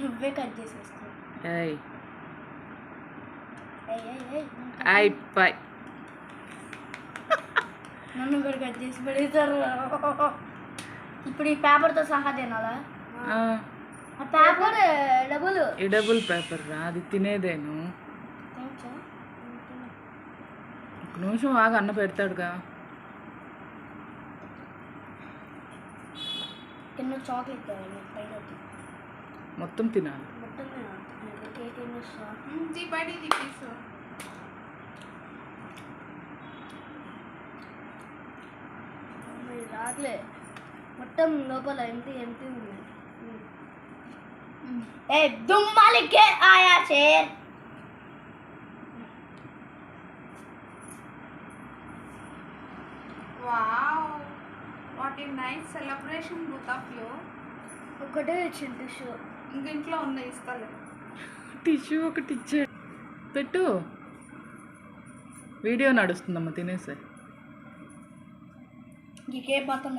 నువ్వే కట్ చేసేస్తావు. ఏయ్ అయిపోయి నన్ను కూడా కట్ చేసి పడేస్తారు. ఇప్పుడు ఈ పేపర్తో సహా తినాలా? ఆ పేపర్ ఎడబుల్ పేపర్ రా, అది తినేదేను. ఒక నిమిషం బాగా అన్న పెడతాడుగా. కింద చాక్లెట్ కావాలి పైన మొత్తం తినాలి. మొత్తం కేక్ రాట్లే, మొత్తం లోపల ఎంటీ ఉన్నాయి. ఏ దుమ్మాలికే ఆయా share. Wow, what a nice celebration both of you. ఒకటే ఇచ్చింది టిష్యూ, ఇంట్లో ఉన్నాయి ఇస్తాలే. టిష్యూ ఒకటి ఇచ్చాడు, పెట్టు. వీడియో నడుస్తుందమ్మా, తినేసే. ఈ కేక్ మొత్తం